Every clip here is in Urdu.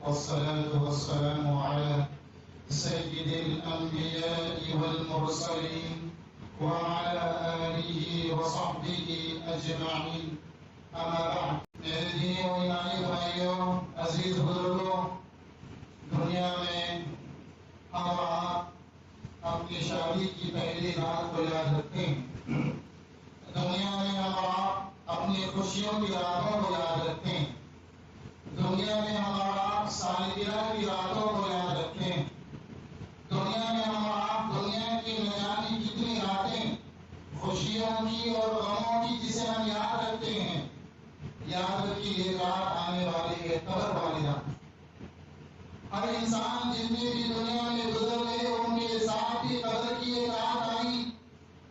والصلاة والسلام على سيد الأنبياء والمرسلين وعلى آله وصحبه أجمعين. أما بعد. میرے دینی و ایمانی بھائیوں، عزیز بزرگوں، دنیا میں ہم آپ اپنی شادی کی پہلی رات کو یاد رکھتے ہیں. دنیا میں ہم آپ اپنی خوشیوں کی راتوں کو یاد رکھتے ہیں. دنیا میں ہم آپ سالگرہ کی راتوں کو یاد رکھتے ہیں. دنیا میں ہم آپ دنیا کی نہ جانے کتنی راتیں خوشیوں کی اور غموں کی جسے ہم یاد رکھتے ہیں. یاد رکھیے یہ رات آنے والی ہے، قبر والی رات. ہر انسان جتنے بھی دنیا میں گزر گئے ان کے ساتھ بھی قبر کی ایک رات آئی.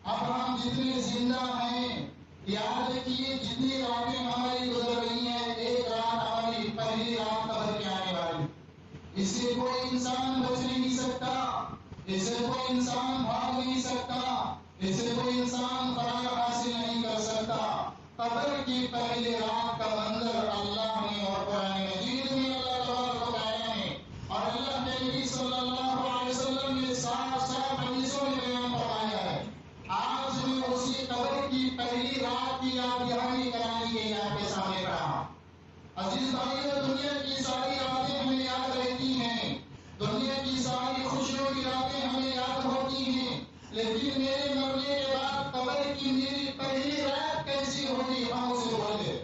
اب ہم جتنے زندہ ہیں یاد رکھیے جتنی راتیں ہماری گزر رہی ہیں ایک رات ہماری پہلی رات قبر کی آنے والی. اس سے کوئی انسان بچ نہیں سکتا، اس سے کوئی انسان بھاگ نہیں سکتا، اس سے کوئی انسان فرار حاصل نہیں کر سکتا. قبر کی پہلی رات کا منظر اللہ نے اور قرآن مجید میں اللہ تبارک و تعالیٰ نے اور اللہ کے نبی صلی اللہ علیہ وسلم نے صاف صاف حدیثوں میں بیان فرمایا ہے. آج میں اسی قبر کی پہلی رات کی یاد دہانی کرانے کے لیے آپ کے سامنے رہا. عزیز بھائیو، دنیا کی ساری راتیں ہمیں یاد رہتی ہیں، دنیا کی ساری خوشیوں کی راتیں ہمیں یاد ہوتی ہیں، لیکن میرے مرنے کے بعد قبر کی میری پہلی رات کیسی ہوگی ہم اسے بھول گئے.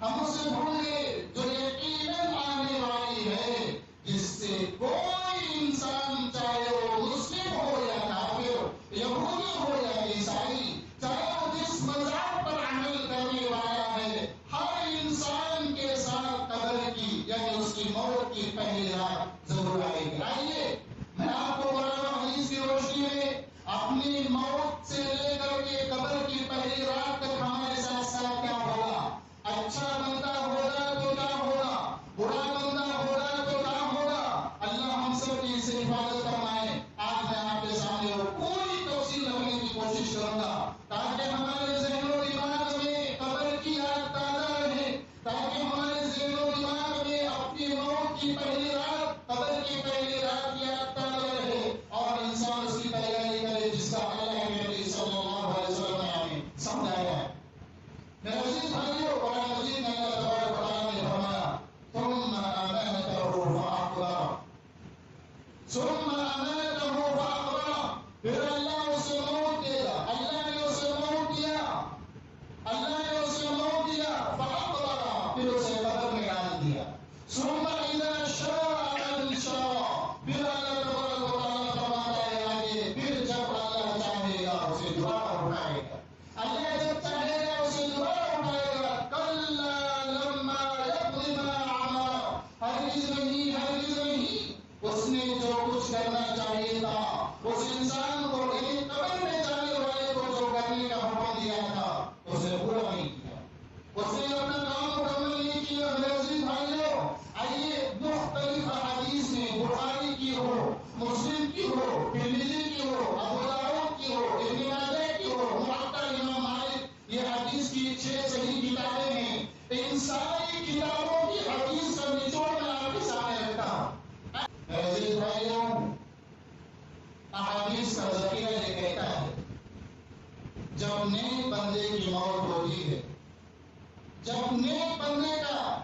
ہم اسے بھول گئے جو یقیناً آنے والی ہے، جس سے کوئی انسان چاہے وہ مسلم ہو یا کافر، یہودی ہو یا عیسائی، چاہے وہ جس مذہب پر عمل کرنے والا ہے، ہر انسان کے ساتھ قبر کی یعنی اس کی موت کی پہلی رات ضرور آئے گی. آئیے میں آپ کو قرآن و حدیث کی روشنی میں اپنی موت سے لے کر کے قبر کی پہلی رات تک ہمارے ساتھ ساتھ کیا ہوگا، اچھا بندہ ہوگا تو کیا ہوگا، برا بندہ ہوگا تو کیا ہوگا، اللہ ہم سب کی اس سے حفاظت فرمائے. آج میں آپ کے سامنے وہ پوری تفصیل رکھنے کی کوشش کروں گا تاکہ ہمارے ذہن و دماغ میں قبر کی یاد تازہ رہے، تاکہ ہمارے ذہن و دماغ میں اپنی موت کی پہلی رات، قبر کی پہلی رات کی یاد تازہ رہے اور انسان اس کی تیاری کرے جس کا اللہ کے نبی صلی اللہ علیہ وسلم نے ہمیں سمجھایا ہے. میرے عزیز بھائیو، قرآن مجید میں اللہ تبارک و تعالیٰ نے فرمایا ثم اماتہ فاقبرہ، ثم اماتہ فاقبرہ، پھر اللہ اسے موت دے گا. اللہ نے اسے موت دیا، اللہ نے اسے موت دیا، فاقبرہ، پھر اسے قبر میں ڈال دیا. ثم اذا شاء انشرہ، پھر اللہ تبارک و تعالیٰ فرماتا ہے آگے، پھر جب اللہ چاہے گا اسے دوبارہ اٹھائے گا. اللہ جب چاہے گا اسے دوبارہ اٹھائے گا. کلا لما یقض ما امرہ، ہرگز نہیں، ہرگز نہیں، اس نے جو کچھ کرنا چاہیے تھا اس انسان کو، لیکن قبر میں جانے والے کو جو کرنے کا حکم دیا تھا اسے پورا نہیں کیا، اس نے اپنا کام مکمل نہیں کیا. میرے عزیز بھائیو، آئیے مختلف احادیث میں، بخاری کی ہو، مسلم کی ہو، ترمذی کی ہو، ابو داؤد کی ہو، ابن ماجہ کی ہو، موطا امام مالک، یہ حدیث کی 6 صحیح کتابیں ہیں. ان ساری کتابوں کی حدیث کا نچوڑ میں آپ کے سامنے رکھتا ہوں. میرے عزیز بھائیوں، احادیث کا ذخیرہ یہ کہتا ہے جب نیک بندے کی موت ہوتی ہے، جب نیک بندے کا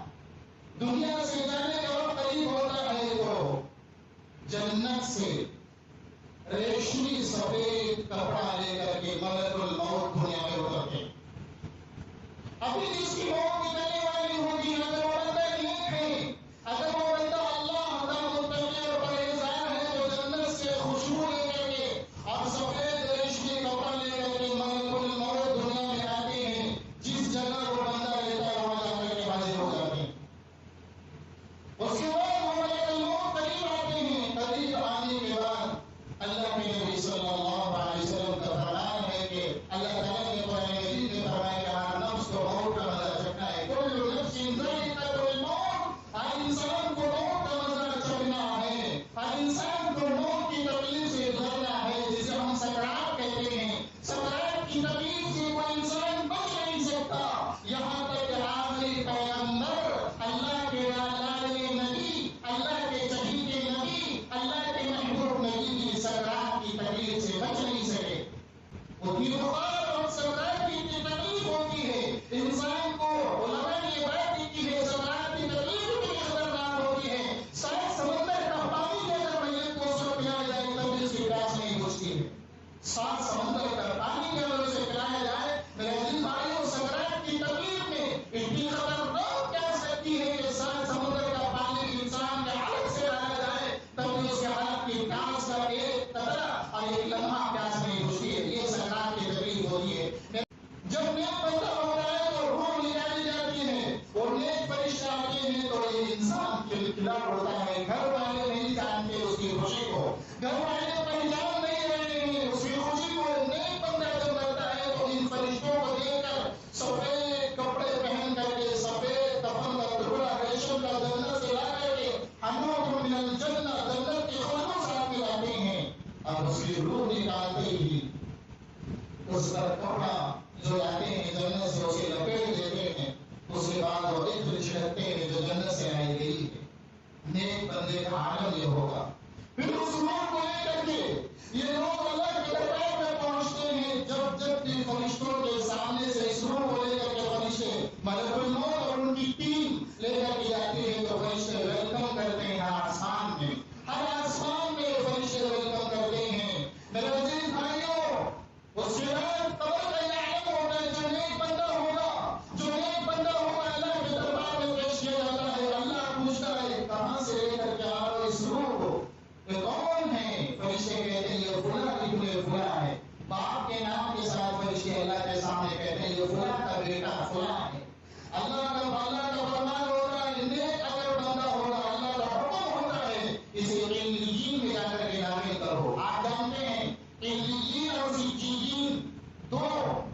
دنیا سے جانے کا وقت قریب ہوتا ہے تو جنت سے ریشمی سفید کپڑا لے کر کے ملک الموت دنیا میں اترتے ہیں. ابھی جس کی موت نکلنے والی ہوگی، اگر وہ بندہ نیک ہے، اگر وہ بندہ اللہ کا متقی اور پرہیزگار ہے تو جنت سے خوشبو لے کر کے اور سفید ریشمی کپڑا لے کر کے ملک الموت دنیا میں آتے ہیں. جس جگہ وہ بندہ رہتا ہے وہاں جا کر کے حاضر ہو جاتے ہیں. اس کے بعد وہ ملک الموت قریب آتے ہیں. قریب آنے کے بعد آسمان کھلکھلا اڑتا ہے. گھر والے نہیں جانتے اس کی خوشی کو, گھر والے پہچان نہیں رہے ہیں اس کی خوشی کو. نیک بندہ جب مرتا ہے تو ان فرشتوں کو دیکھ کر سفید کپڑے پہن کر کے, سفید کفن کا ٹکڑا ریشم کا جنت سے لا کر کے حنوط من الجنہ جنت کے خانوں ساتھ میں لاتے ہیں. اب اس کی روح نکالتے ہی اس کا کپڑا جو لاتے ہیں جنت سے اسے لپیٹ دیتے ہیں. اس کے بعد وہ عطر چھڑکتے ہیں جو جنت سے آئی گئی ہے. نیک بندے کا عالم یہ ہوگا. پھر اس روح کو لے کر کے یہ لوگ اللہ کے دربار میں پہنچتے ہیں. جب جب بھی فرشتوں کے سامنے سے اس روح کو لے کر کے فرشتے ملک الموت اور ان کی ٹیم لے کر کے جاتی ہے تو فرشتے ویلکم کرتے ہیں. ہر آسمان میں, ہر آسمان میں فرشتے ویلکم کرتے ہیں. میرے عزیز بھائیوں, اس کے بعد قبر کا یہ عالم ہوتا ہے. جو نیک بندہ ہوگا, جو نیک بندہ ہوگا, اللہ کے دربار میں پیش کیا جاتا ہے. اللہ پوچھتا ہے کہاں سے لے کر کے آ رہے اس روح کو, یہ کون ہے؟ فرشتے کہتے ہیں یہ فلاں ابن فلاں ہے. باپ کے نام کے ساتھ فرشتے اللہ کے سامنے کہتے ہیں یہ فلاں کا بیٹا فلاں ہے. اللہ کا فرمان ہوتا ہے نیک اگر بندہ ہوگا, اللہ کا حکم ہوتا ہے اسے علیین میں جا کر کے داخل کرو. آپ جانتے ہیں علیین اور سجین دو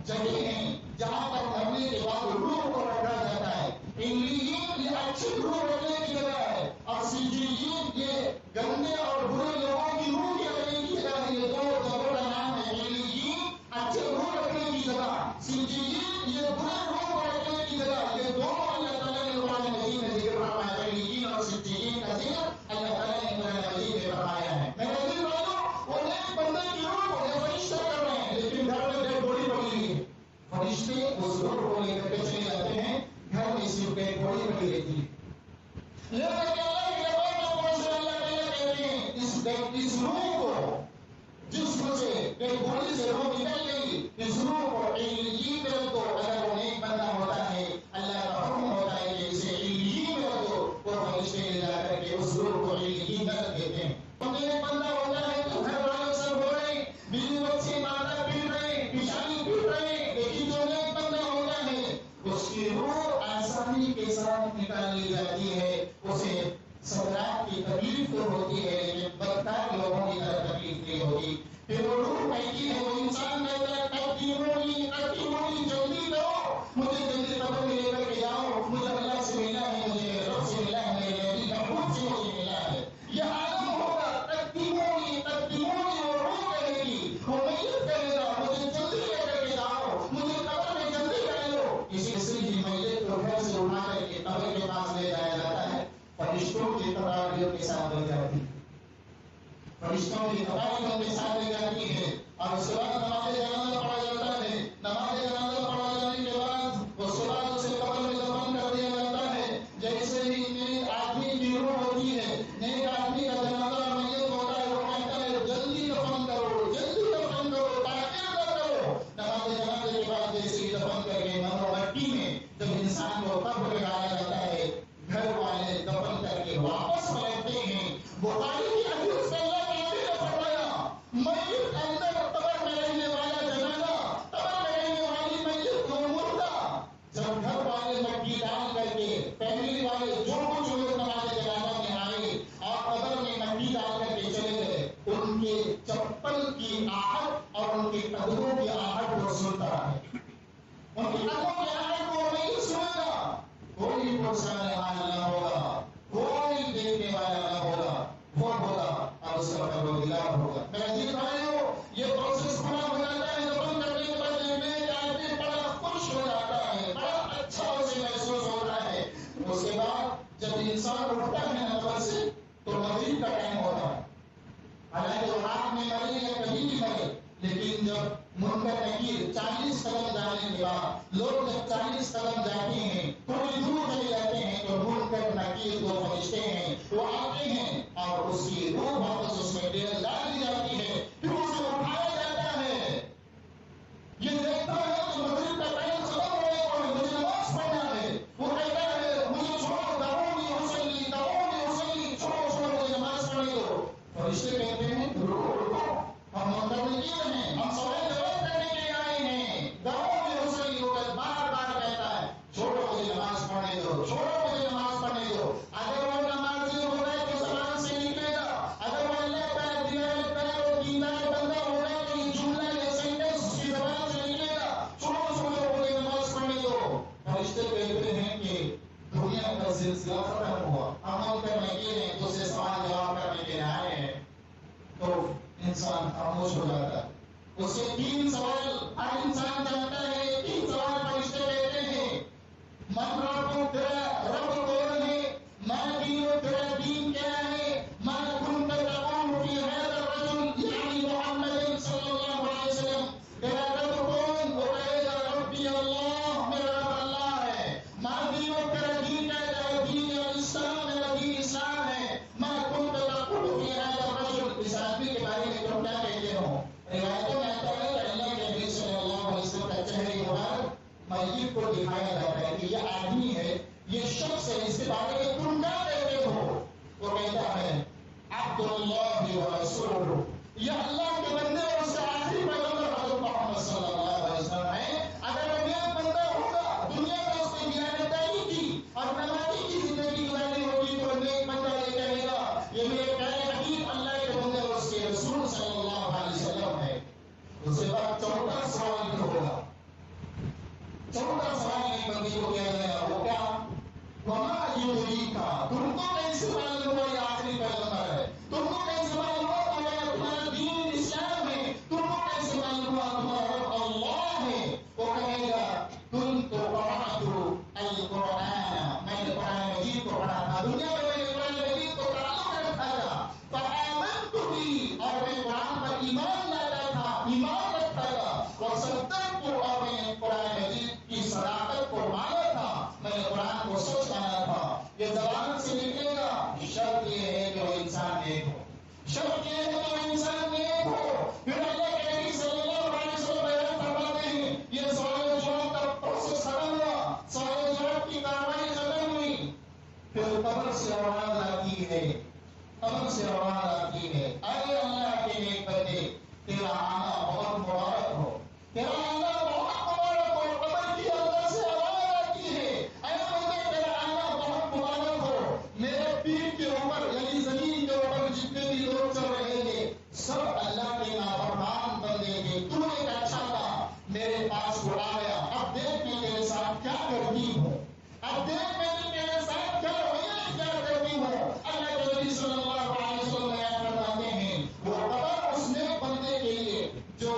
جگہ ہیں جہاں پر مرنے کے بعد روح کو رکھا جاتا ہے. علیین یہ اچھی روح رکھنے کی جگہ ہے, اور سجین یہ گندے اور برے لوگوں کی روح کی رکھنے کی جگہ ہے. یہ دو جگہوں کا نام ہے. علیین اچھے روح رکھنے کی جگہ, سجین یہ برے روح کو رکھنے کی جگہ. یہ دونوں اللہ تعالیٰ نے قرآن مجید میں ذکر فرمایا ہے. علیین اور سجین کا ذکر اللہ تعالیٰ نے قرآن مجید میں فرمایا ہے. میرے عزیز بھائیوں, وہ نیک بندے کی روح کو یہ فرشتے کر رہے ہیں, لیکن گھر میں ڈیڈ باڈی پڑی ہوئی ہے. فرشتے اس روح کو لے کر کے چلے جاتے ہیں, گھر میں صرف ڈیڈ باڈی پڑی رہتی ہے. لیکن اللہ کے دربار میں پہنچے اللہ تعالیٰ کہتے ہیں اس روح کو, جسم سے ڈیڈ باڈی سے روح نکل گئی, اس روح کو علیین میں رکھ دو. اگر وہ نیک بندہ ہوتا ہے اللہ کا حکم ہوتا ہے کہ اسے علیین میں رکھ دو. وہ فرشتے لے جا کر کے اس روح کو علیین میں رکھ دیتے ہیں. نیک بندہ ہوتا ہے تو گھر والے سب ہو رہے ہیں, بیوی بچے ماتا پیٹ رہے ہیں, پیشانی پیٹ رہے ہیں, لیکن جو نیک بندہ ہوتا ہے اس کی روح آسانی کے ساتھ نکال لی جاتی ہے. اسے سکرات کی تکلیف تو ہوتی ہے لیکن بدکار لوگوں کی طرح تکلیف نہیں ہوتی. پھر وہ روح کہتی ہے, وہ انسان کہتا ہے تقدیمونی جلدی کرو, مجھے جلدی قبر میں لے کر کے جاؤ, مجھے اللہ سے ملنا ہے, مجھے رب سے ملنا ہے, میرے نبی کا خود سے مجھے ملا ہے. یہ عالم ہوگا تقدیمونی اور روح کہے گی, وہ میت کہے گا مجھے جلدی لے کر کے جاؤ, مجھے قبر میں جلدی کر لو. اسی سے ہی میت کو گھر سے اٹھا کر کے قبر کے پاس لے جایا جاتا ہے. فرشتوں کی تقاریوں کے ساتھ لے جاتی ہے, فرشتوں کی تقاریوں کے ساتھ لے جاتی ہے. اور اس کے بعد نماز جنازہ پڑھا جاتا ہے. نماز جنازہ پڑھا جانے کے بعد اس کے بعد اسے قبر میں دفن کر دیا جاتا ہے. جیسے ہی نیک آدمی کی روح ہوتی ہے, نیک آدمی کا جنازہ میت ہوتا ہے, وہ کہتا ہے جلدی دفن کرو, جلدی دفن کرو, تاخیر نہ کرو. نماز جنازے کے بعد جیسے ہی دفن کر کے مٹی میں جب انسان کو قبر میں لایا جاتا ہے, گھر والے دفن کر کے واپس پلٹتے ہیں. بخاری کی حدیث میں اللہ کے نبی نے فرمایا میت اندر قبر میں رہنے والا جنازہ, قبر میں رہنے والی میت کو مردہ جب گھر والے مٹی ڈال کر کے فیملی والے جو کچھ لوگ نماز جنازہ میں آئے اور قبر میں مٹی ڈال کر کے چلے گئے, ان کے چپل کی آہٹ اور ان کے قدموں کی آہٹ کو سنتا ہے. ان کی قدموں کی آہٹ کو نہیں سنے گا. کوئی پرسان حال نہ ہوگا, کوئی دیکھنے والا نہ ہوگا, وہ ہوگا اور اس کا پروردگار ہوگا. میرے عزیز بھائیوں, یہ پروسیس پورا ہو جاتا ہے. دفن کرنے کے بعد نیک آدمی بڑا خوش ہو جاتا ہے, بڑا اچھا اسے محسوس ہوتا ہے. اس کے بعد جب انسان اٹھتا ہے قبر سے تو مغرب کا ٹائم ہوتا ہے. حالانکہ وہ رات میں مرے یا کبھی بھی مرے, لیکن جب منکر نکیر 40 قدم جانے کے بعد لوگ جب 40 قدم جاتے ہیں, تھوڑی دور چلے جاتے ہیں, تو منکر نکیر جو فرشتے ہیں وہ آتے ہیں اور اس کی روح واپس اس میں ڈال دی جاتی ہے. پھر اسے اٹھایا جاتا ہے. یہ دیکھتا ہے کہ مغرب کا ٹائم ختم ہونے کو ہے, مجھے نماز پڑھنا ہے. وہ کہتا ہے مجھے چھوڑو, دعونی حسینی, چھوڑو مجھے نماز پڑھنے دو. فرشتے کہتے ہیں رکو, ہم منتظر ہیں, ہم سوال جواب کرنے کے لیے آئے ہیں. دعونی حسینی ہو کر بار بار کہتا ہے چھوڑو مجھے نماز پڑھنے دو, چھوڑو مجھے نماز پڑھنے دو. اگر وہ کا سلسلہ ختم ہوا، عمل کرنے کے لیے دوسرے سوال جواب کرنے کے لیے آئے ہیں تو انسان خاموش ہو جاتا ہے. اس کے 3 سوال ہر انسان جانتا ہے. 3 سوال فرشتے کہتے ہیں: من رب، تیرا رب کون ہے؟ ما دین، تیرا دین کیا ہے؟ ما كنت تقول في هذا الرجل يعني محمد صلی اللہ علیہ وسلم، تیرا رب کون؟ وہ کہے گا ربی اللہ، میرا رب اللہ ہے. ما دین، تیرا دین کیا ہے؟ تیرا دین اسلام، میرا دین اسلام ہے. ما كنت تقول في هذا الرجل، اس آدمی کے بارے میں تم کیا کہتے ہو؟ روایتوں میں آتا ہے کہ اللہ کے نبی صلی اللہ علیہ وسلم کا چہرے مبارک میت کو دکھایا جاتا ہے کہ یہ آدمی ہے، یہ شخص ہے، اس کے بارے میں تم کیا کہتے ہو؟ وہ کہتا ہے عبد اللہ و رسولہ، یہ اللہ کے بندے اور اس کا آخری پیغمبر حضرت محمد صلی اللہ علیہ وسلم ہے. اگر وہ نیک بندہ ہوگا، دنیا میں اس نے دیانتداری کی اور نمازی کی زندگی گزاری ہوگی، تو نیک بندہ یہ کہے گا یہ میرے پیارے حبیب اللہ کے بندے اور اس کے رسول صلی اللہ علیہ وسلم ہے. اس کے بعد 14 سوال بھی ہوگا. 14 سوال ایک بندی کو کیا گیا، وہ کیا؟ وما یدریکا، تم کو کیسے معلوم ہوا یہ آخری پیغمبر ہے؟ تم کو کیسے معلوم ہوا تمہارا دین اسلام ہے؟ تم کو کیسے معلوم ہوا تمہارا رب اللہ ہے؟ وہ کہے گا کنت قرأت القرآن، میں نے قرآن مجید کو پڑھا تھا، دنیا میں میں نے قرآن مجید کو تعلق رکھا تھا. فآمنت بھی، اور میں قرآن پر ایمان لاتا تھا، ایمان رکھتا تھا. وصدقت، اور میں نے قرآن مجید کی صداقت کو مانا تھا، میں نے قرآن کو سچ مانا تھا. یہ زبان سے نکلے گا. شرط یہ ہے کہ وہ انسان نیک ہو، شرط یہ ہے کہ وہ انسان نیک ہو. پھر اللہ کے نبی صلی اللہ علیہ وسلم بیان فرماتے ہیں یہ سوال و جواب کا پروسیس ختم ہوا، سوال و جواب کی کاروائی ختم ہوئی. پھر قبر سے آواز آتی ہے، قبر سے آواز آتی ہے اے اللہ کے نیک بندے، تیرا آنا بہت مبارک ہو، تیرا آنا بہت مبارک ہو. قبر کی اندر سے آواز آتی ہے اے بندے تیرا آنا بہت مبارک ہو. میرے پیٹ کے اوپر یعنی زمین کے اوپر جتنے بھی لوگ چل رہے تھے سب اللہ کے نافرمان بندے تھے. تو ایک اچھا تھا، میرے پاس وہ آیا. اب دیکھ میں تیرے ساتھ کیا کرتی ہوں، اب دیکھ میں تیرے ساتھ کیا رویہ اختیار کرتی ہوں. اللہ کے نبی صلی اللہ علیہ وسلم بیان فرماتے ہیں وہ قبر اس نیک بندے کے لیے جو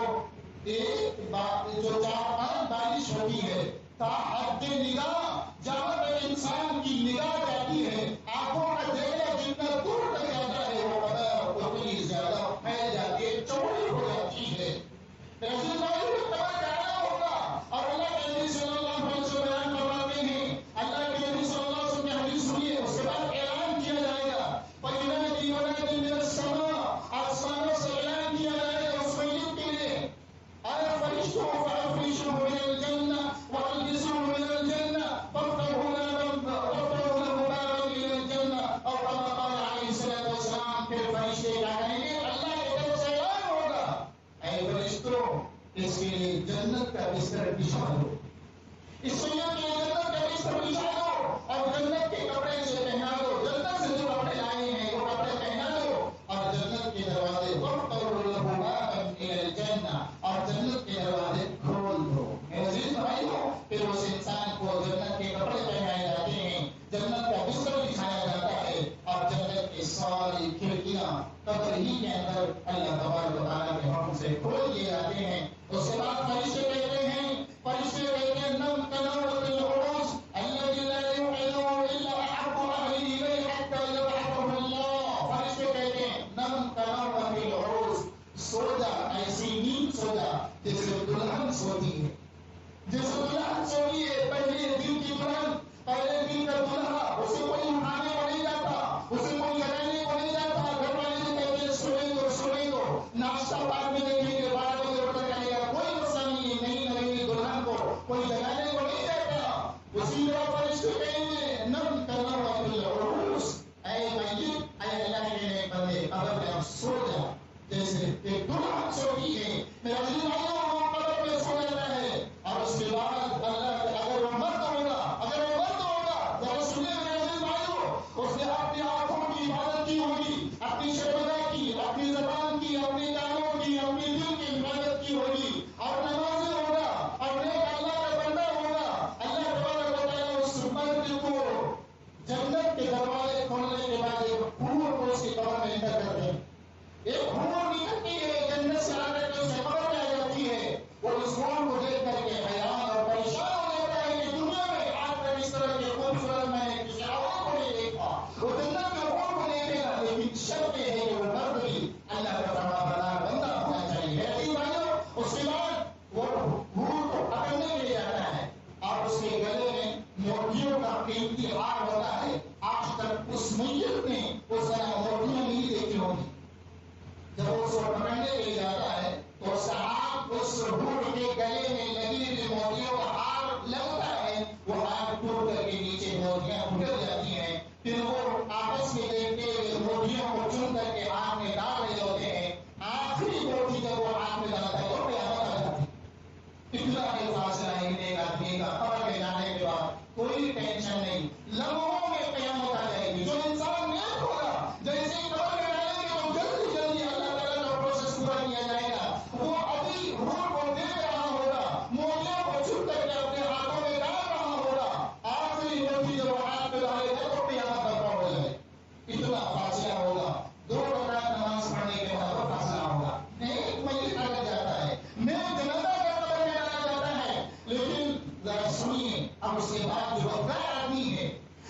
جو 4-5 بارش ہوتی ہے تا حد نگاہ، جہاں تک انسان کی نگاہ جاتی ہے، آنکھوں کا دیکھنا جتنا دور تک جاتا ہے وہ قبر اتنی زیادہ پھیل جاتی ہے، چوڑی ہو جاتی ہے. رسول اللہ کو قبر جانا ہوگا. اور اللہ کے نبی صلی اللہ علیہ وسلم بیان فرماتے ہیں، اللہ کے نبی صلی اللہ علیہ وسلم کی حدیث سنیے، اس کے بعد اعلان کیا جائے گا فَإِنَّ وَلَدٍ مِّنَ السَّمَاءِ، آسمانوں سے اعلان کیا جائے گا اس میت کے لیے اے فرشتوں فَأَفْرِشُوا مِنَ الْجَنَّةِ وَأَلْبِسُوا مِنَ الْجَنَّةِ وَافْتَحُوا لَهُ بَابًا إِلَى الْجَنَّةِ، اور كما قال علیہ الصلوۃ والسلام. پھر فرشتے کیا کہیں گے؟ اللہ کی طرف سے اعلان ہوگا اے فرشتوں اس کے لیے جنت کا بستر بچھا دو، اس سیّد کے جنت کا بستر بچھا دو اور جنت کے کپڑے سے پہنا دو، جنت سے جو کپڑے لائے ہیں وہ کپڑے پہنا دو اور جنت کے دروازے وَافْتَحُوا لَهُ بَابًا إِلَى الْجَنَّةِ، اور جنت کے دروازے کھول دو. میرے عزیز بھائیو، پھر اس انسان کو جنت کے کپڑے پہنائے جاتے ہیں، جنت کا بستر بچھایا جاتا ہے اور جنت کی ساری کھڑکیاں قبر ہی کے اندر اللہ تبارک و تعالیٰ کے حکم سے کھول دیے جاتے ہیں. اس کے بعد فرشتے کہتے ہیں، فرشتے کہتے ہیں نم کنوۃ العروس الذی لا یوعد الا احب اہلہ الیہ حتی یبعثہ اللہ. فرشتے کہتے ہیں نم کنوۃ العروس، سو جا، ایسی نیند سو جا جیسے دلہن سوتی ہے، جیسے دلہن سوتی ہے. پہلے دن کی دلہن، پہلے دن کا دلہا، اسے کوئی اٹھانے کو نہیں جاتا، اسے کوئی جگانے کو نہیں جاتا. گھر والے جو کہتے ہیں سونے دو سونے دو، ناشتہ بعد میں دیکھیں گے 12 بجے اٹھ کر آئے گا، کوئی مسئلہ شرط یہ ہے کہ وہ مرد بھی اللہ کا فرما بردار بندہ ہونا چاہیے. ایسی بھائیوں اس کے بعد وہ حور کو پکڑنے کے لیے آتا ہے اور اس کے گلے میں موتیوں کا قیمتی ہار ہوتا ہے. آج تک اس میت نے اس طرح موتیاں نہیں دیکھی ہوگی. جب وہ اس کو پکڑنے کے لیے جاتا ہے تو اس کا ہاتھ اس حور کے گلے میں لگی ہوئی موتیوں کا ہار لگتا ہے. وہ ہاتھ ٹوٹ کر کے نیچے موتیاں گر جاتی ہیں. پھر وہ آپس میں دیکھتے ہوئے موتیوں کو چن کر کے ہاتھ میں ڈال رہے ہوتے ہیں. آخری موتی جب وہ ہاتھ میں ڈالتا ہے تو قیامت آ جاتی ہے. اتنا ہی فاصلہ ہے ایک آدمی کا قبر میں جانے کے بعد کوئی ٹینشن نہیں. لمحوں میں قیامت آ جائے گی. جو انسان نیک ہوگا جیسے ہی قبر میں جائیں گے تو جلدی جلدی اللہ تعالیٰ کا پروسیس پورا کیا جائے گا. وہ ابھی حور کو دیکھ رہا ہوگا, موتیوں کو چھپ کر کے اپنے ہاتھوں میں ڈال رہا ہوگا. آخری موتی جب وہ ہاتھ میں ڈالے گا تو قیامت برپا ہو جائے. اتنا فاصلہ ہوگا. 2 رکعت نماز پڑھنے کے بعد وہ فاصلہ ہوگا. ایک میت اگر جاتا ہے میں جنازہ سنیے. اب اس کے بعد جو بدکار آدمی ہے,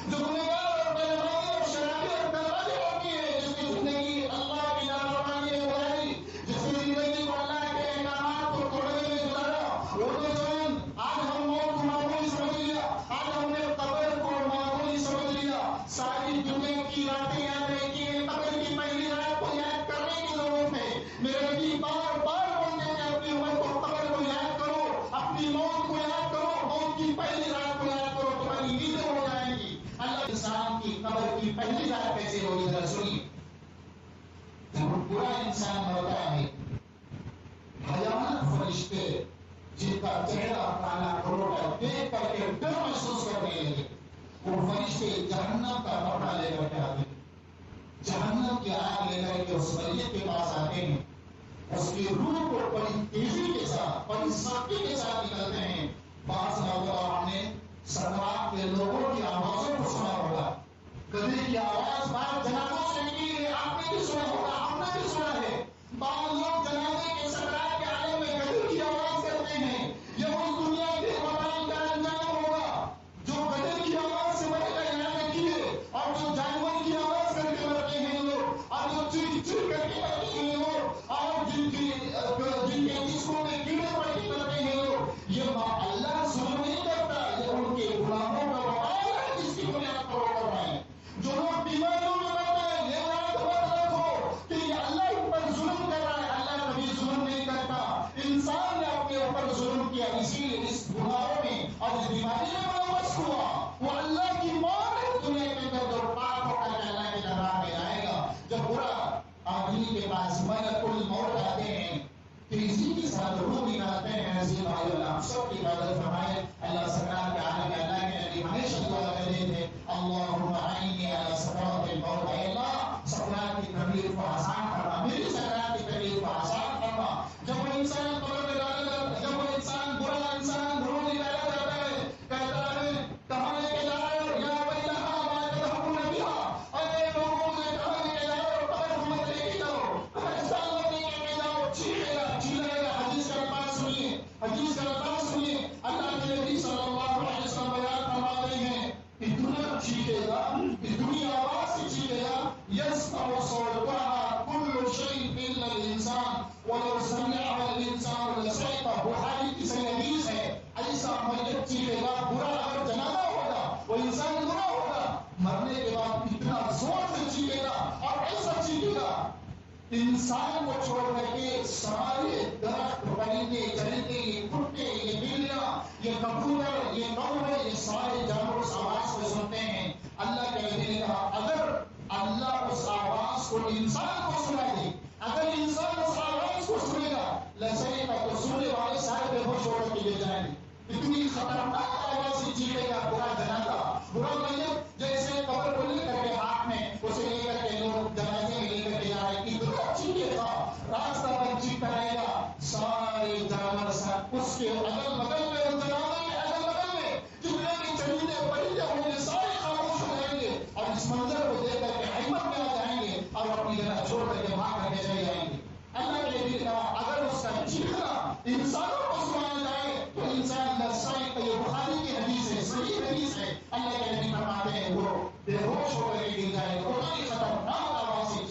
جو گنہگار اور بےنمازی اور شرابی اور بدباز آدمی ہے, جس کی زندگی اللہ کی نافرمانی میں گزاری, جس کی زندگی کو اللہ کے احکامات کو توڑنے میں گزارا, وہ نوجوان آج ہم موت کو معمولی سمجھ لیا, آج ہم نے قبر کو معمولی سمجھ لیا. ساری دنیا کی راتیں یاد رہتی ہیں, قبر کی پہلی رات کو یاد کرنے کی ضرورت ہے. میرے نبی بار بار بولتے ہیں اپنی عمر کو قبر کو یاد کرو, اپنی موت کو یاد کرو, کی پہلی رات کو یاد کرو, تمہاری نیندیں ہو جائیں گی. اللہ انسان کی قبر کی پہلی رات کیسے ہوگی ذرا سنیے. جب برا انسان مرتا ہے, بھیانک فرشتے جن کا چہرہ کالا کروٹا دیکھ کر کے ڈر محسوس کرنے لگے, وہ فرشتے جہنم کا کپڑا لے کر کے آتے ہیں, جہنم کی آگ لے کر کے اس میت کے پاس آتے ہیں. اس کی روح کو بڑی تیزی کے ساتھ, بڑی سختی کے ساتھ نکلتے ہیں. بعض ہم نے سرکار کے لوگوں کی آوازوں کو سنا ہوگا. گدھے کی آواز بعض جنازوں سے نکلی ہے, آپ نے بھی سنا ہوگا, ہم نے بھی سنا ہے. بعض لوگ جنازے کے سرکار کے عالم میں گدھے کی آواز کرتے ہیں. یہ اس دنیا کے وبال کا انجام ہوگا جو گدھے کی آواز سے مرے گا, یاد رکھیے. اور جو جانور کی آواز کر کے مرتے ہیں لوگ, اور جو چڑ چڑ کر کے مرتے ہیں لوگ, اور جن کے جسموں میں کیڑے پڑ کے مرتے ہیں لوگ, یہ اللہ ظلم نہیں کرتا, یہ ان کے غلاموں کا وبال ہے جس کی بنیاد پر وہ کر رہے ہیں. جو لوگ بیماریوں میں مرتے ہیں, یہ یاد رکھو کہ یہ اللہ پر ظلم کر رہا ہے. اللہ کبھی ظلم نہیں کرتا. انسان نے اپنے اوپر ظلم کیا, اسی لیے اس گناہوں میں اور اس بیماری میں ملوث ہوا. وہ اللہ کی موت ہے دنیا کے اندر, جو پاک ہو کر کے اللہ کے دربار میں جائے گا. جب برا آدمی کے پاس ملک الموت آتے ہیں, تیزی کے ساتھ روح نکالتے ہیں. عزیز بھائی اللہ سب کی عبادت فرمائے. اللہ سرکار کے عالم میں اللہ کے نبی ہمیشہ دعا کرتے تھے, اللہم اعینی علی سکرات الموت. اے اللہ سکرات کی تکلیف کو آسان فرما, میری سکرات کی تکلیف کو آسان فرما. جب وہ انسان قبر میں ڈالا جاتا ہے, جب وہ انسان برا انسان روح نکالا جاتا ہے, کہتا ہے کہاں لے کے جا رہے ہو, یا ویلھا ما تذهبون بها, اے لوگوں سے کہاں لے کے جا رہے ہو, قبر کو مت لے کے جاؤ, قبرستان مت لے کے جاؤ. چیخے گا چیلے گا. حدیث کا الفاظ سنیے, حدیث کا الفاظ سنیے. اللہ کے نبی صلی اللہ علیہ وسلم بیان فرماتے ہیں, اتنا چیخے گا, اتنی آواز سے چیخے گا, یسمع صوتها كل شيء الا الانسان ولو سمعه الانسان لصعقه. بخاری کی صحیح حدیث ہے. ایسا میت چیخے گا, برا اگر جنازہ ہوگا, وہ انسان برا ہوگا, مرنے کے بعد اتنا زور سے چیخے گا اور ایسا چیخے گا, انسان کو چھوڑ کر کے سارے درخت, پرندے, چرندے, یہ کتے, یہ بلیاں, یہ کبوتر, یہ کوے, یہ سارے جانور اس آواز کو سنتے ہیں. اللہ کے نبی نے کہا اگر اللہ اس آواز کو انسان کو سنا دے, اگر انسان اس آواز کو سنے گا, لسنے کا تو سننے والے سارے بے ہوش ہو کے لے جائیں گے. اتنی خطرناک آواز سے چیخے گا برا جنازہ, برا میت. جیسے قبر کو لے کر کے ہاتھ میں اسے لے کر کے لوگ جنازے میں لے کر کے جا رہے ہیں, اتنا چیخے گا, راستہ پر چیختا رہے گا. سارے جانور سب اس کے اگل بغل میں, اس جنازے کے اگل بغل میں جتنے بھی چرندے پرندے ہوں گے سارے خاموش ہو جائیں گے, اور اس منظر کو دیکھ کر کے حیمت میں آ جائیں گے اور اپنی جگہ چھوڑ کر کے بھاگ کر کے چلے جائیں گے. اللہ کے نبی نے کہا اگر اس کا چیخنا انسانوں کو سنایا جائے تو انسان لرزائے. یہ بخاری کی حدیث ہے, صحیح حدیث ہے. اللہ کے نبی فرماتے ہیں وہ بے ہوش ہو کر کے گر جائے گا. خطرناک آواز سے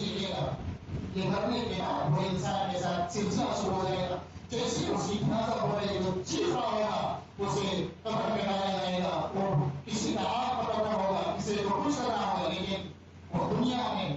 یہ مرنے کے بعد وہ انسان کے ساتھ سلسلہ شروع ہو جائے گا. جیسے اس کی نظر ہو رہی جو چیخ رہا ہوگا اسے قبر میں ڈالا جائے گا. وہ کسی کا ہاتھ پکڑنا ہوگا, کسی کو کچھ کرنا ہوگا, لیکن وہ دنیا میں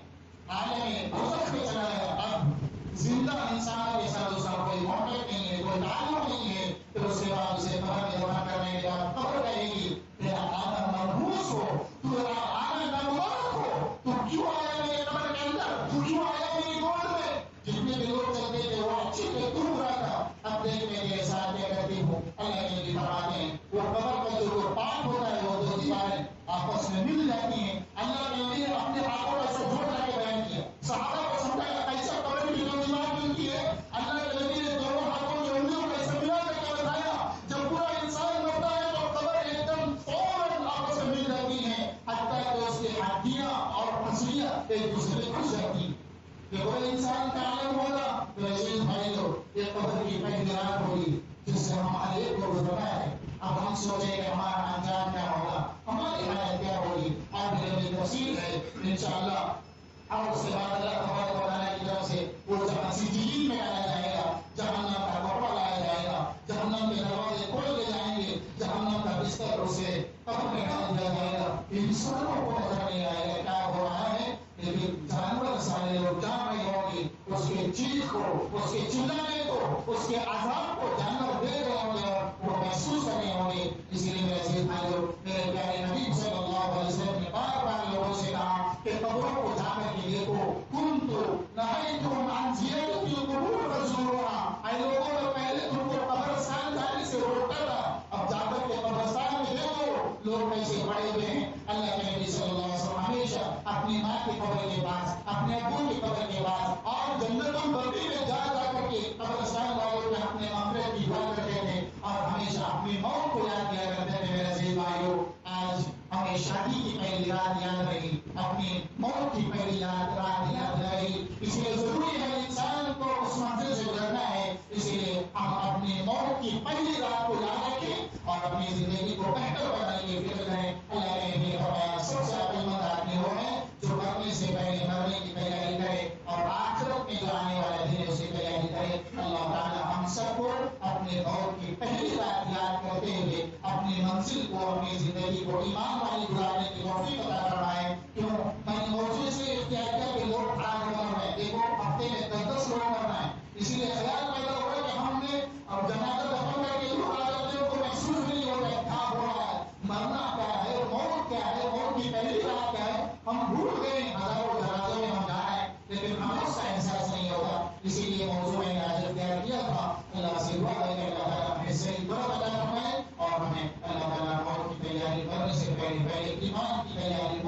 عالم برزخ میں چلا گیا. اب زندہ انسان کے ساتھ اس کا کوئی معاملہ نہیں ہے, کوئی تعلق نہیں ہے. پھر اس کے بعد اسے قبر میں دفن کرنے کے بعد قبر کہے گی تیرا آدم منحوس ہو, تو آدم نامبارک ہو, تو کیوں آیا میرے قبر کے اندر, تو کیوں آیا میری گود میں. جتنے بھی لوگ چلتے تھے وہ اچھے سے ڈوب رہا تھا, اب دیکھ میں تیرے ساتھ کیا کرتی ہوں. اللہ کے نبی فرماتے ہیں وہ قبر کا جو پاک ہوتا ہے وہ دو دیواریں آپس میں مل جاتی ہیں. اللہ کے نبی نے اپنے ہاتھوں کا ایسا جوڑ کر کے بیان کیا, صحابہ کو سمجھایا ایسا قبر کی دو دیوار ملتی ہے. اللہ کے نبی نے دونوں ہاتھوں کی انگلیوں کو ایسا ملا کر کے بتایا جب پورا انسان مرتا ہے تو قبر ایک دم فوراً آپس میں مل جاتی ہیں, حتیٰ کہ اس کی ہڈیاں اور پسلیاں ایک دوسرے سے گھس جاتی ہیں. کہ کوئی انسان کا عالم ہوگا تو عزیز بھائیو یہ قبر کی پہلی رات ہوگی جس سے ہمارے ایک کو گزرنا ہے. اب ہم سوچیں کہ ہمارا انجام کیا ہوگا, ہماری حالت کیا ہوگی. آگے میری تفصیل ہے انشاءاللہ. اور اس کے بعد اللہ تبارک و تعالیٰ کی طرف سے وہ جہاں سجین میں لایا جائے گا, جہنم کا کپڑا لایا جائے گا, جہنم کے دروازے کھول کے جائیں گے, جہنم کا بستر اسے قبر میں ڈال دیا جائے گا. انسانوں کو نظر نہیں آئے گا کیا ہو رہا ہے, لیکن جانور سارے لوگ جان رہے ہوں گے. اس کے چیخ کو, اس کے چلانے کو, اس کے عذاب کو جانور دیکھ رہے ہوں گے اور وہ محسوس کر رہے ہوں گے. اسی لیے میرے عزیز بھائیو, میرے پیارے نبی صلی اللہ علیہ وسلم نے بار بار لوگوں سے کہا کہ قبروں کو جا کر کے دیکھو. کنت نہیتکم عن زیارت القبور فزوروها, اے لوگوں نے پہلے تم کو قبرستان جانے سے روکا تھا, اب جا کر کے قبرستان میں دیکھو لوگ کیسے پڑے ہوئے ہیں. اللہ کے نبی صلی اللہ علیہ وسلم ہمیشہ اپنی ماں کی قبر کے پاس, اپنے ابو کی قبر کے پاس اور جنت البقیع میں جا کر کے قبرستان والوں میں اپنے مغفرت کی دعا کرتے تھے اور ہمیشہ اپنی موت کو یاد کیا کرتے تھے. میرے عزیز بھائیو, آج ہمیں شادی کی پہلی رات یاد رہی, اپنی موت کی پہلی رات یاد رہی. اس لیے ضروری ہے انسان کو اس منزل سے گزرنا ہے. اسی لیے ہم اپنی موت کی پہلی رات کو یاد رکھیں اور اپنی زندگی کو بہتر بنانے کی فکر کریں. اللہ نے بھی فرمایا سب سے عقل مند آدمی وہ ہے جو مرنے سے پہلے مرنے کی تیاری کرے اور آخرت میں جو آنے والا دن ہے اس کی تیاری کرے. اللہ تعالیٰ ہم سب کو اپنے دور کی پہلی رات یاد کرتے ہوئے اپنی منزل کو, اپنی زندگی کو ایمان والی گزارنے کی توفیق عطا فرمائے. کیوں میں نے موضوع سے اختیار کیا کہ لوگ آج مر رہے ہیں, دیکھو ہفتے میں 10 لوگ مرنا ہے. اسی لیے خیال پیدا ہو رہا ہے کہ ہم نے جنازہ دفن کر کے لوگ آ جاتے ہیں, کو محسوس نہیں ہو رہا ہے کیا ہو رہا ہے, مرنا کیا ہے, موت کیا ہے, موت کی پہلی رات کیا ہے. ہم بھول گئے ہزاروں جنازوں میں ہم جا رہے ہیں لیکن ہمیں اس کا احساس نہیں ہوتا. اسی لیے موضوع میں نے آج اختیار کیا تھا. اللہ سے دعا ہے کہ اللہ تعالیٰ ہمیں صحیح برابر عطا فرمائے اور ہمیں اللہ تعالیٰ موت کی تیاری کرنے سے پہلے ایمان کی تیاری